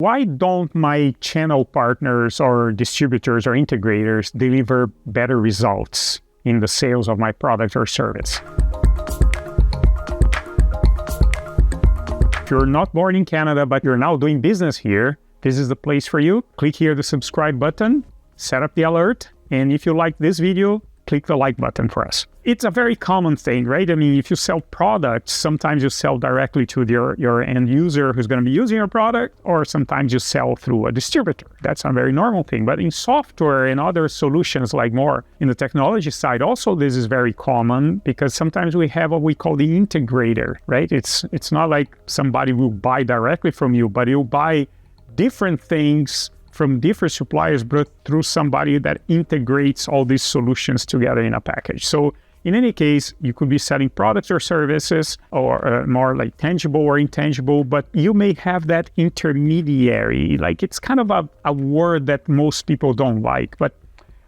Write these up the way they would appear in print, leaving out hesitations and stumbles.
Why don't my channel partners or distributors or integrators deliver better results in the sales of my product or service? If you're not born in Canada, but you're now doing business here, this is the place for you. Click here the subscribe button, set up the alert, and if you like this video, click the like button for us. It's a very common thing, right? I mean, if you sell products, sometimes you sell directly to your end user who's going to be using your product, or sometimes you sell through a distributor. That's a very normal thing. But in software and other solutions, like more in the technology side, also this is very common because sometimes we have what we call the integrator, right? It's not like somebody will buy directly from you, but you'll buy different things from different suppliers, but through somebody that integrates all these solutions together in a package. So in any case, you could be selling products or services, or more like tangible or intangible, but you may have that intermediary. Like, it's kind of a word that most people don't like, but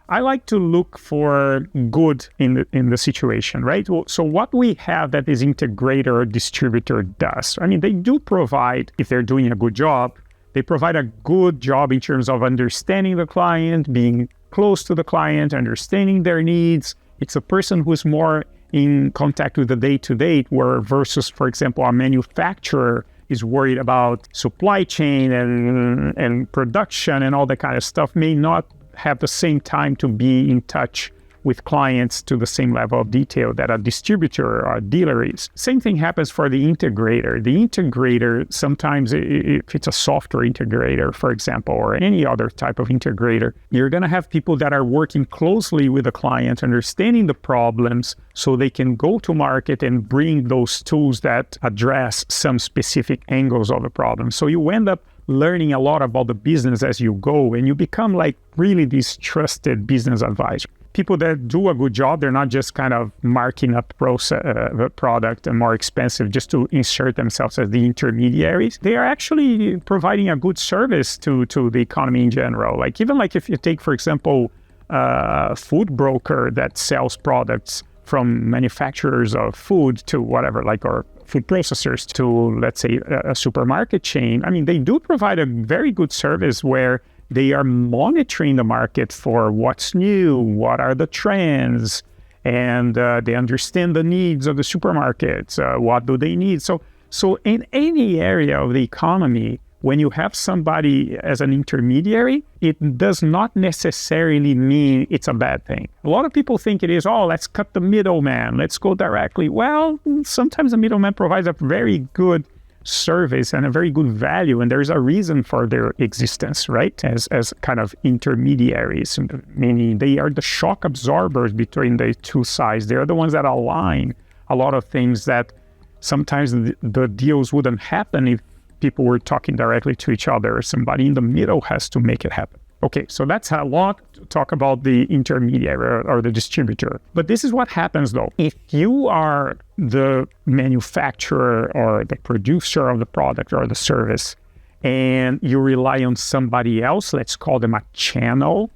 I like to look for good in the situation, right? So what we have that this integrator or distributor does, I mean, they do provide, if they're doing a good job, they provide a good job in terms of understanding the client, being close to the client, understanding their needs. It's a person who's more in contact with the day-to-day, where versus, for example, a manufacturer is worried about supply chain and production and all that kind of stuff, may not have the same time to be in touch with clients to the same level of detail that a distributor or a dealer is. Same thing happens for the integrator. The integrator, sometimes if it's a software integrator, for example, or any other type of integrator, you're going to have people that are working closely with the client, understanding the problems so they can go to market and bring those tools that address some specific angles of the problem. So you end up learning a lot about the business as you go, and you become like really this trusted business advisor. People that do a good job, they're not just kind of marking up the product and more expensive just to insert themselves as the intermediaries. They are actually providing a good service to the economy in general. Like, even like if you take, for example, a food broker that sells products from manufacturers of food to whatever, like, or food processors to, let's say, a supermarket chain. I mean, they do provide a very good service where they are monitoring the market for what's new, what are the trends, and they understand the needs of the supermarkets. What do they need? So in any area of the economy, when you have somebody as an intermediary, it does not necessarily mean it's a bad thing. A lot of people think it is, oh, let's cut the middleman, let's go directly. Well, sometimes the middleman provides a very good service and a very good value, and there's a reason for their existence, right? As kind of intermediaries, meaning they are the shock absorbers between the two sides. They are the ones that align a lot of things that sometimes the deals wouldn't happen if people were talking directly to each other. Somebody in the middle has to make it happen. Okay, so that's a lot to talk about the intermediary or the distributor. But this is what happens though. If you are the manufacturer or the producer of the product or the service, and you rely on somebody else, let's call them a channel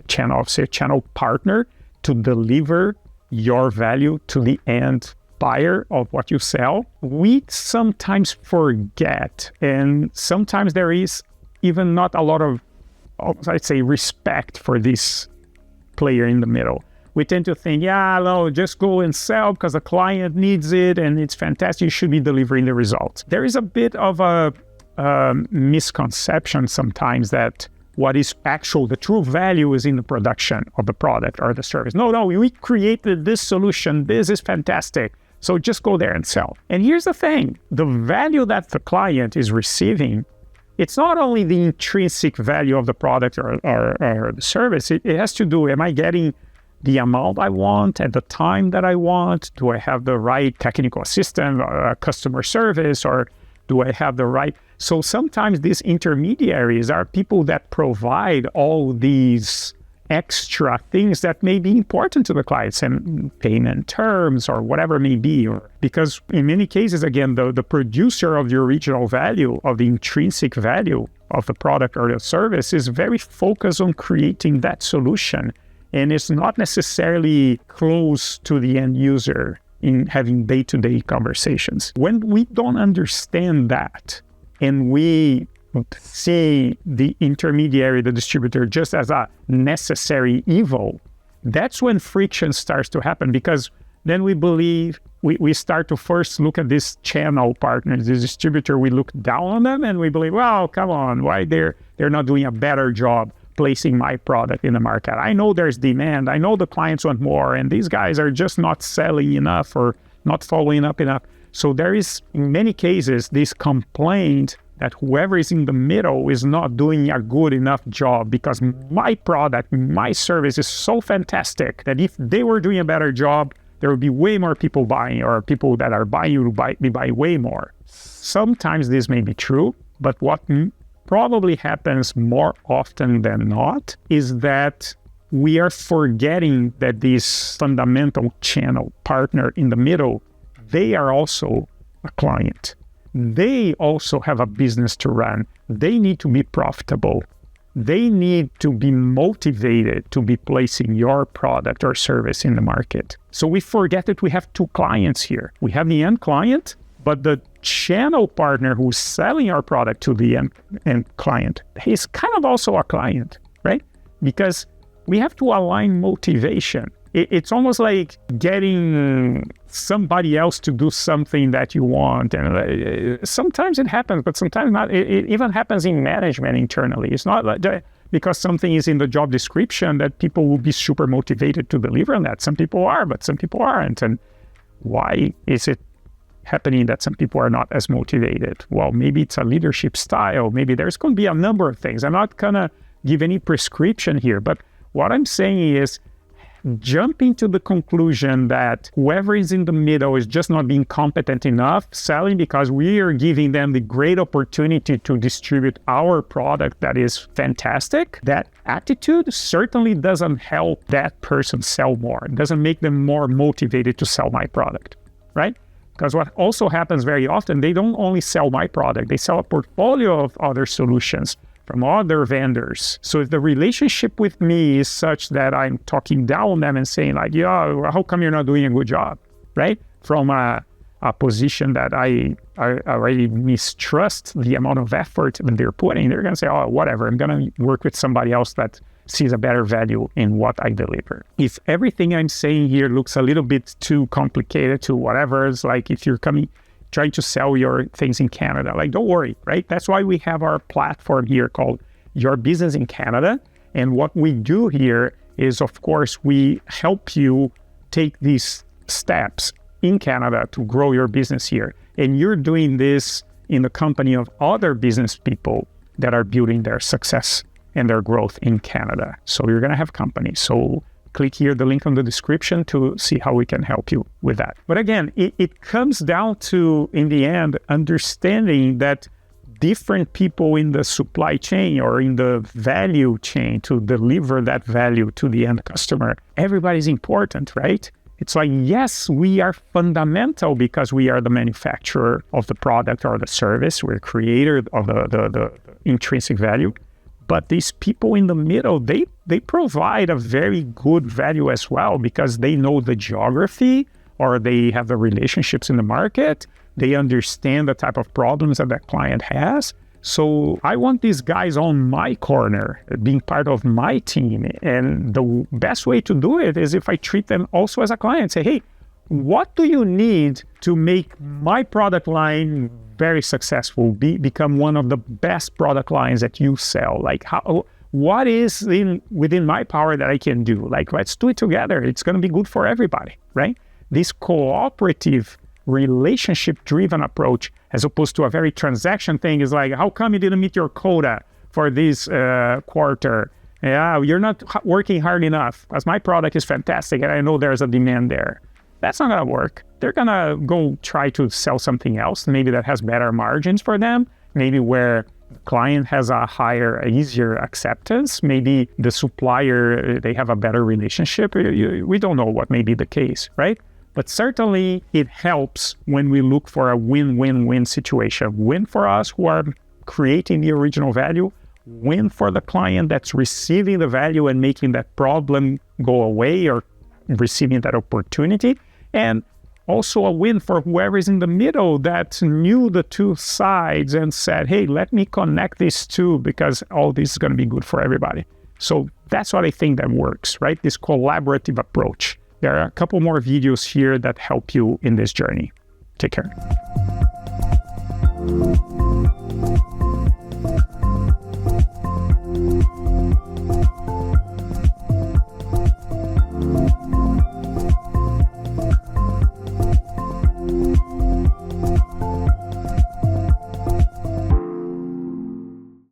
partner, to deliver your value to the end buyer of what you sell, we sometimes forget, and sometimes there is even not a lot of, I'd say, respect for this player in the middle. We tend to think, yeah, no, just go and sell because the client needs it and it's fantastic. You should be delivering the results. There is a bit of a misconception sometimes that what is actual, the true value is in the production of the product or the service. No, we created this solution. This is fantastic. So just go there and sell. And here's the thing, the value that the client is receiving, it's not only the intrinsic value of the product or the service. It has to do, am I getting the amount I want at the time that I want? Do I have the right technical assistant or customer service, or do I have the right? So sometimes these intermediaries are people that provide all these extra things that may be important to the clients, and payment terms or whatever it may be. Or because in many cases, again, the producer of the original value, of the intrinsic value of the product or the service, is very focused on creating that solution, and it's not necessarily close to the end user in having day-to-day conversations. When we don't understand that, and we see the intermediary, the distributor, just as a necessary evil, that's when friction starts to happen, because then we believe we start to first look at this channel partners, this distributor, we look down on them and we believe, well, come on, why they're not doing a better job placing my product in the market. I know there's demand. I know the clients want more, and these guys are just not selling enough or not following up enough. So there is, in many cases, this complaint that whoever is in the middle is not doing a good enough job, because my product, my service is so fantastic that if they were doing a better job, there would be way more people buying, or people that are buying you buy way more. Sometimes this may be true, but what probably happens more often than not is that we are forgetting that this fundamental channel partner in the middle, they are also a client. They also have a business to run. They need to be profitable. They need to be motivated to be placing your product or service in the market. So we forget that we have two clients here. We have the end client, but the channel partner who's selling our product to the end client, he's kind of also a client, right? Because we have to align motivation. It's almost like getting somebody else to do something that you want. And sometimes it happens, but sometimes not. It even happens in management internally. It's not like because something is in the job description that people will be super motivated to deliver on that. Some people are, but some people aren't. And why is it happening that some people are not as motivated? Well, maybe it's a leadership style. Maybe there's going to be a number of things. I'm not going to give any prescription here, but what I'm saying is, jumping to the conclusion that whoever is in the middle is just not being competent enough selling because we are giving them the great opportunity to distribute our product that is fantastic, that attitude certainly doesn't help that person sell more. It doesn't make them more motivated to sell my product, right? Because what also happens very often, they don't only sell my product, they sell a portfolio of other solutions from other vendors. So if the relationship with me is such that I'm talking down on them and saying like, yeah, how come you're not doing a good job, right? From a position that I already mistrust the amount of effort that they're putting, they're gonna say, oh, whatever, I'm gonna work with somebody else that sees a better value in what I deliver. If everything I'm saying here looks a little bit too complicated to whatever, it's like if you're trying to sell your things in Canada, like, don't worry, right? That's why we have our platform here called Your Business in Canada. And what we do here is, of course, we help you take these steps in Canada to grow your business here. And you're doing this in the company of other business people that are building their success and their growth in Canada. So you're going to have companies. So click here, the link on the description, to see how we can help you with that. But again, it comes down to, in the end, understanding that different people in the supply chain or in the value chain to deliver that value to the end customer, everybody's important, right? It's like, yes, we are fundamental because we are the manufacturer of the product or the service. We're creator of the intrinsic value. But these people in the middle, they provide a very good value as well, because they know the geography or they have the relationships in the market. They understand the type of problems that client has. So I want these guys on my corner, being part of my team. And the best way to do it is if I treat them also as a client. Say, hey, what do you need to make my product line very successful, become one of the best product lines that you sell? Like, what is within my power that I can do? Like, let's do it together. It's going to be good for everybody, right? This cooperative, relationship-driven approach, as opposed to a very transaction thing, is like, how come you didn't meet your quota for this quarter? Yeah, you're not working hard enough, as my product is fantastic and I know there's a demand there. That's not going to work. They're going to go try to sell something else, maybe that has better margins for them, maybe where the client has a higher, easier acceptance, maybe the supplier, they have a better relationship. We don't know what may be the case, right? But certainly it helps when we look for a win-win-win situation. Win for us who are creating the original value, win for the client that's receiving the value and making that problem go away or receiving that opportunity, and also a win for whoever is in the middle that knew the two sides and said, hey, let me connect these two because all this is going to be good for everybody. So that's what I think that works, right? This collaborative approach. There are a couple more videos here that help you in this journey. Take care.